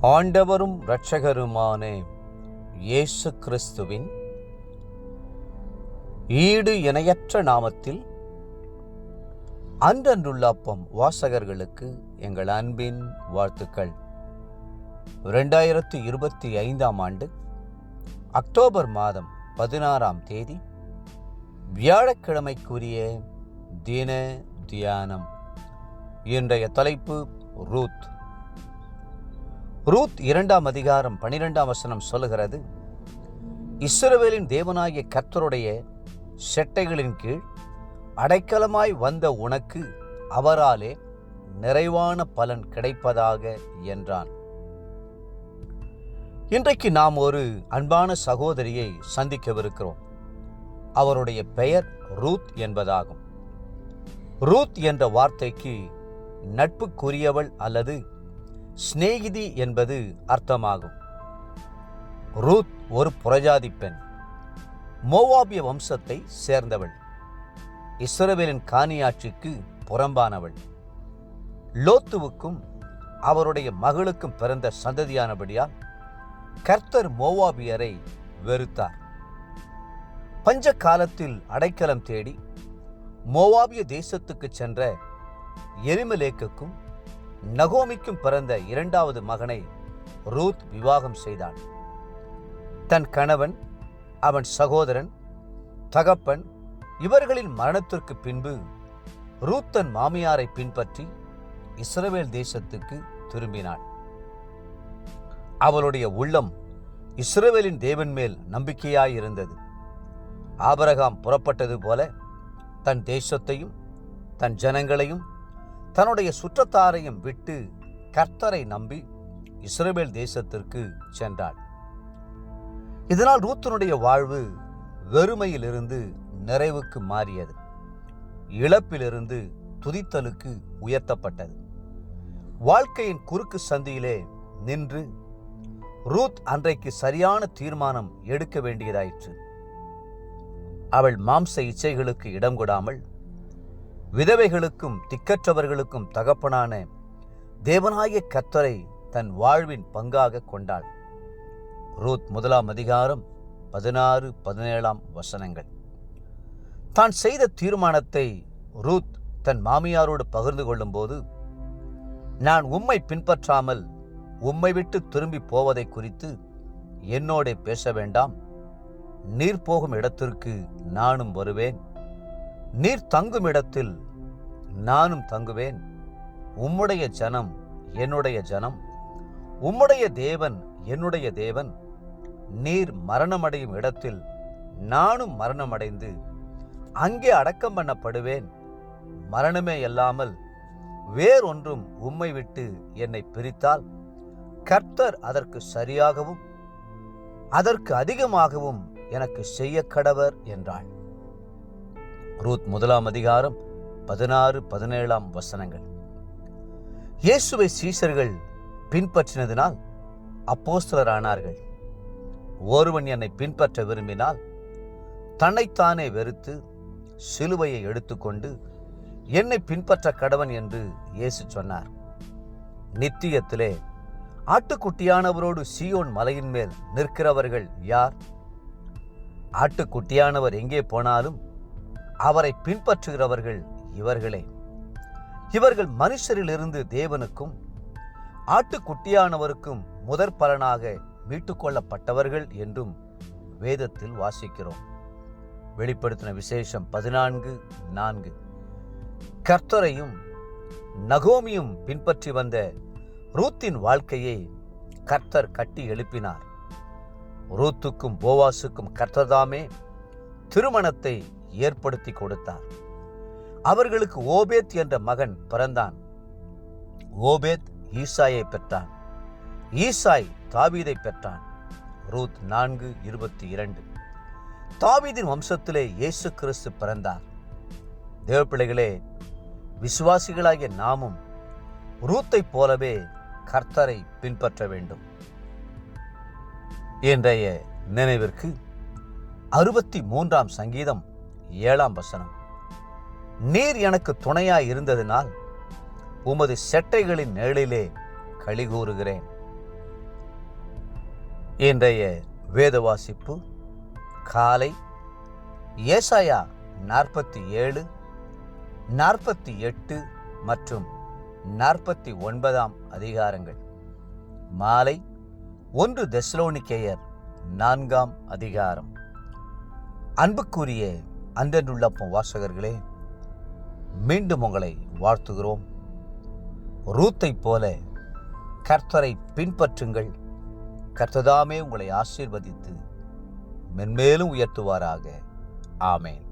ஆண்டவரும் இரட்சகருமான இயேசு கிறிஸ்துவின் ஈடு இணையற்ற நாமத்தில் அன்றன்றுள்ள அப்பம் வாசகர்களுக்கு எங்கள் அன்பின் வாழ்த்துக்கள். 2025 ஆண்டு அக்டோபர் மாதம் 16ஆம் தேதி வியாழக்கிழமைக்குரிய தின தியானம். இன்றைய தலைப்பு ரூத். ரூத் 2ஆம் அதிகாரம் 12ஆம் வசனம் சொல்லுகிறது, இஸ்ரவேலின் தேவனாகிய கர்த்தருடைய செட்டைகளின் கீழ் அடைக்கலமாய் வந்த உனக்கு அவராலே நிறைவான பலன் கிடைப்பதாக என்றான். இன்றைக்கு நாம் ஒரு அன்பான சகோதரியை சந்திக்கவிருக்கிறோம். அவருடைய பெயர் ரூத் என்பதாகும். ரூத் என்ற வார்த்தைக்கு நட்புக்குரியவள் அல்லது சிநேகிதி என்பது அர்த்தமாகும். ரூத் ஒரு புறஜாதி பெண், மோவாபிய வம்சத்தை சேர்ந்தவள், இஸ்ரவேலின் காணியாட்சிக்கு புறம்பானவள். லோத்துவுக்கும் அவருடைய மகளுக்கும் பிறந்த சந்ததியானபடியால் கர்த்தர் மோவாபியரை வெறுத்தார். பஞ்ச காலத்தில் அடைக்கலம் தேடி மோவாபிய தேசத்துக்கு சென்ற எலிமெலேக்குக்கும் நகோமிக்கும் பிறந்த 2வது மகனை ரூத் விவாகம் செய்தாள். தன் கணவன், அவன் சகோதரன், தகப்பன் இவர்களின் மரணத்திற்கு பின்பு ரூத் தன் மாமியாரை பின்பற்றி இஸ்ரவேல் தேசத்துக்கு திரும்பினாள். அவளுடைய உள்ளம் இஸ்ரவேலின் தேவன் மேல் நம்பிக்கையாயிருந்தது. ஆபிரகாம் புறப்பட்டது போல தன் தேசத்தையும் தன் ஜனங்களையும் தன்னுடைய சுற்றத்தாரையும் விட்டு கர்த்தரை நம்பி இஸ்ரவேல் தேசத்திற்கு சென்றாள். இதனால் ரூத்தினுடைய வாழ்வு வெறுமையிலிருந்து நிறைவுக்கு மாறியது. இழப்பிலிருந்து துதித்தலுக்கு உயர்த்தப்பட்டது. வாழ்க்கையின் குறுக்கு சந்தியிலே நின்று ரூத் அன்றைக்கு சரியான தீர்மானம் எடுக்க வேண்டியதாயிற்று. அவள் மாம்ச இச்சைகளுக்கு இடம் கொடாமல் விதவைகளுக்கும் திக்கற்றவர்களுக்கும் தகப்பனான தேவனாகிய கர்த்தரை தன் வாழ்வின் பங்காக கொண்டாள். ரூத் 1ஆம் அதிகாரம் 16-17 வசனங்கள். தான் செய்த தீர்மானத்தை ரூத் தன் மாமியாரோடு பகிர்ந்து கொள்ளும்போது, நான் உம்மை பின்பற்றாமல் உம்மை விட்டு திரும்பி போவதை குறித்து என்னோட பேச வேண்டாம். நீர் போகும் இடத்திற்கு நானும் வருவேன். நீர் தங்கும் இடத்தில் நானும் தங்குவேன். உம்முடைய ஜனம் என்னுடைய ஜனம், உம்முடைய தேவன் என்னுடைய தேவன். நீர் மரணமடையும் இடத்தில் நானும் மரணமடைந்து அங்கே அடக்கம் பண்ணப்படுவேன். மரணமே அல்லாமல் வேறொன்றும் உம்மை விட்டு என்னை பிரித்தால் கர்த்தர் அதற்கு சரியாகவும் அதற்கு அதிகமாகவும் எனக்கு செய்ய கடவர் என்றாள். ரூத் 1ஆம் அதிகாரம் 16-17 வசனங்கள். இயேசுவை சீஷர்கள் பின்பற்றினதினால் அப்போஸ்தலரானார்கள். ஒருவன் என்னை பின்பற்ற விரும்பினால் தன்னைத்தானே வெறுத்து சிலுவையை எடுத்துக்கொண்டு என்னை பின்பற்ற கடவன் என்று இயேசு சொன்னார். நித்தியத்திலே ஆட்டுக்குட்டியானவரோடு சீயோன் மலையின் மேல் நிற்கிறவர்கள் யார்? ஆட்டுக்குட்டியானவர் எங்கே போனாலும் அவரை பின்பற்றுகிறவர்கள் இவர்களே. இவர்கள் மனுஷரிலிருந்து தேவனுக்கும் ஆட்டுக்குட்டியானவருக்கும் முதற் பலனாக மீட்டுக்கொள்ளப்பட்டவர்கள் என்றும் வேதத்தில் வாசிக்கிறோம். வெளிப்படுத்தின விசேஷம் 14:4. கர்த்தரையும் நகோமியும் பின்பற்றி வந்த ரூத்தின் வாழ்க்கையை கர்த்தர் கட்டி எழுப்பினார். ரூத்துக்கும் போவாசுக்கும் கர்த்தர்தாமே திருமணத்தை ஏற்படுத்தி கொடுத்தார். அவர்களுக்கு ஓபேத் என்ற மகன் பிறந்தான். ஓபேத் ஈசாயை பெற்றான். ஈசாய் தாவீதை பெற்றான். ரூத் 4:22. தாவீதின் வம்சத்திலே இயேசு கிறிஸ்து பிறந்தார். தேவப்பிள்ளைகளே, விசுவாசிகளாகிய நாமும் ரூத்தை போலவே கர்த்தரை பின்பற்ற வேண்டும். இன்றைய நினைவிற்கு 63ஆம் சங்கீதம் 7ஆம் வசனம். நீர் எனக்கு துணையாய் இருந்ததினால் உமது செட்டைகளின் நிழலிலே களி கூறுகிறேன். இன்றைய வேத வாசிப்பு காலை ஏசாயா 47, 48 மற்றும் 49 அதிகாரங்கள். மாலை 1 தெசலோனிக்கேயர் 4 அதிகாரம். அன்புக்குரிய அன்றென்றுள்ளப்பம் வாசகர்களே, மீண்டும் உங்களை வாழ்த்துகிறோம். ரூத்தை போல கர்த்தரை பின்பற்றுங்கள். கர்த்ததாமே உங்களை ஆசீர்வதித்து மென்மேலும் உயர்த்துவாராக. ஆமேன்.